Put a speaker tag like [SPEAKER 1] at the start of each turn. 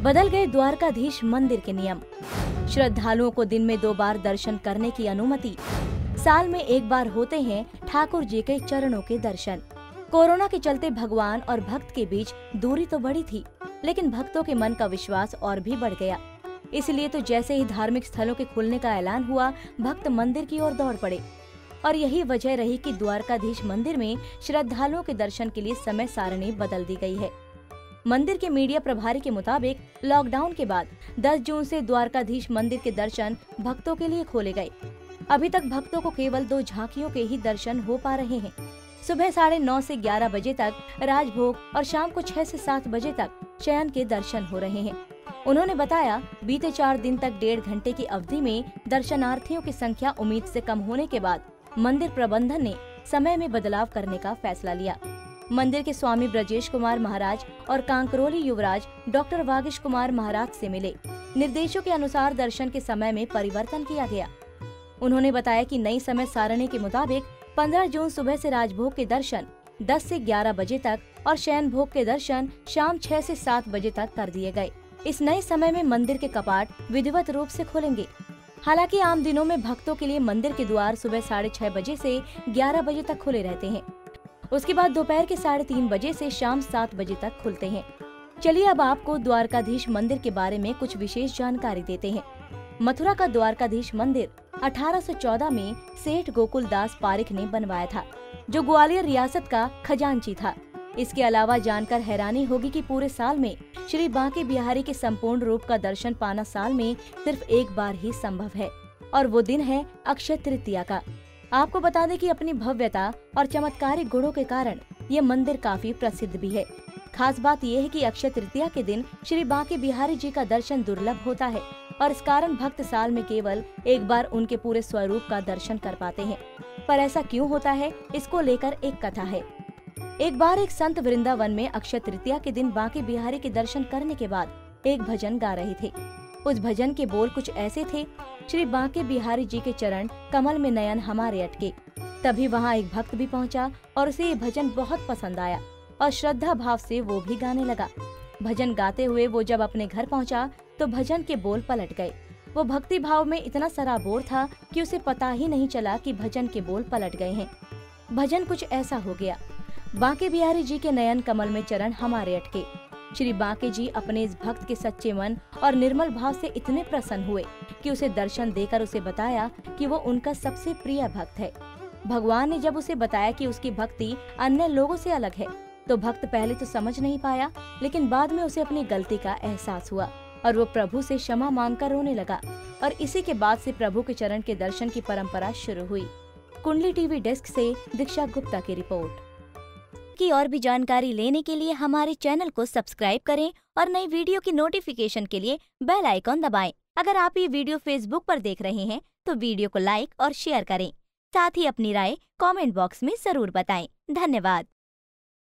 [SPEAKER 1] बदल गए द्वारकाधीश मंदिर के नियम। श्रद्धालुओं को दिन में 2 बार दर्शन करने की अनुमति। साल में 1 बार होते हैं ठाकुर जी के चरणों के दर्शन। कोरोना के चलते भगवान और भक्त के बीच दूरी तो बढ़ी थी, लेकिन भक्तों के मन का विश्वास और भी बढ़ गया। इसलिए तो जैसे ही धार्मिक स्थलों के खुलने का ऐलान हुआ, भक्त मंदिर की ओर दौड़ पड़े। और यही वजह रही कि द्वारकाधीश मंदिर में श्रद्धालुओं के दर्शन के लिए समय सारणी बदल दी गई है। मंदिर के मीडिया प्रभारी के मुताबिक लॉकडाउन के बाद 10 जून से द्वारकाधीश मंदिर के दर्शन भक्तों के लिए खोले गए। अभी तक भक्तों को केवल 2 झांकियों के ही दर्शन हो पा रहे हैं। सुबह 9:30 से 11 बजे तक राजभोग और शाम को 6 से 7 बजे तक शयन के दर्शन हो रहे हैं। उन्होंने बताया, बीते 4 दिन तक 1.5 घंटे की अवधि में दर्शनार्थियों की संख्या उम्मीद से कम होने के बाद मंदिर प्रबंधन ने समय में बदलाव करने का फैसला लिया। मंदिर के स्वामी ब्रजेश कुमार महाराज और कांकरोली युवराज डॉक्टर वागीश कुमार महाराज से मिले। निर्देशों के अनुसार दर्शन के समय में परिवर्तन किया गया। उन्होंने बताया कि नई समय सारणी के मुताबिक 15 जून सुबह से राजभोग के दर्शन 10 से 11 बजे तक और शयन भोग के दर्शन शाम 6 से 7 बजे तक कर दिए गए। इस नए समय में मंदिर के कपाट विधिवत रूप से खोलेंगे। हालांकि आम दिनों में भक्तों के लिए मंदिर के द्वार सुबह 6:30 बजे से 11 बजे तक खुले रहते हैं। उसके बाद दोपहर के 3:30 बजे से शाम 7 बजे तक खुलते हैं। चलिए अब आपको द्वारकाधीश मंदिर के बारे में कुछ विशेष जानकारी देते हैं। मथुरा का द्वारकाधीश मंदिर 1814 में सेठ गोकुल दास पारिख ने बनवाया था, जो ग्वालियर रियासत का खजांची था। इसके अलावा जानकर हैरानी होगी कि पूरे साल में श्री बांके बिहारी के संपूर्ण रूप का दर्शन पाना साल में सिर्फ 1 बार ही संभव है, और वो दिन है अक्षय तृतीया का। आपको बता दें कि अपनी भव्यता और चमत्कारिक गुणों के कारण ये मंदिर काफी प्रसिद्ध भी है। खास बात यह है कि अक्षय तृतीया के दिन श्री बांके बिहारी जी का दर्शन दुर्लभ होता है, और इस कारण भक्त साल में केवल 1 बार उनके पूरे स्वरूप का दर्शन कर पाते हैं। पर ऐसा क्यों होता है, इसको लेकर एक कथा है। एक बार एक संत वृंदावन में अक्षय तृतीया के दिन बांके बिहारी के दर्शन करने के बाद एक भजन गा रहे थे। उस भजन के बोल कुछ ऐसे थे, श्री बांके बिहारी जी के चरण कमल में नयन हमारे अटके। तभी वहाँ एक भक्त भी पहुँचा और उसे ये भजन बहुत पसंद आया और श्रद्धा भाव से वो भी गाने लगा। भजन गाते हुए वो जब अपने घर पहुँचा तो भजन के बोल पलट गए। वो भक्ति भाव में इतना सराबोर था कि उसे पता ही नहीं चला कि भजन के बोल पलट गए हैं। भजन कुछ ऐसा हो गया, बांके बिहारी जी के नयन कमल में चरण हमारे अटके। श्री बांके जी अपने इस भक्त के सच्चे मन और निर्मल भाव से इतने प्रसन्न हुए कि उसे दर्शन देकर उसे बताया कि वो उनका सबसे प्रिय भक्त है। भगवान ने जब उसे बताया कि उसकी भक्ति अन्य लोगों से अलग है, तो भक्त पहले तो समझ नहीं पाया, लेकिन बाद में उसे अपनी गलती का एहसास हुआ और वो प्रभु से क्षमा मांगकर रोने लगा। और इसी के बाद से प्रभु के चरण के दर्शन की परंपरा शुरू हुई। कुंडली टीवी डेस्क से दीक्षा गुप्ता की रिपोर्ट। की और भी जानकारी लेने के लिए हमारे चैनल को सब्सक्राइब करें और नई वीडियो की नोटिफिकेशन के लिए बेल आइकॉन दबाएं। अगर आप ये वीडियो फेसबुक पर देख रहे हैं तो वीडियो को लाइक और शेयर करें। साथ ही अपनी राय कमेंट बॉक्स में जरूर बताएं। धन्यवाद।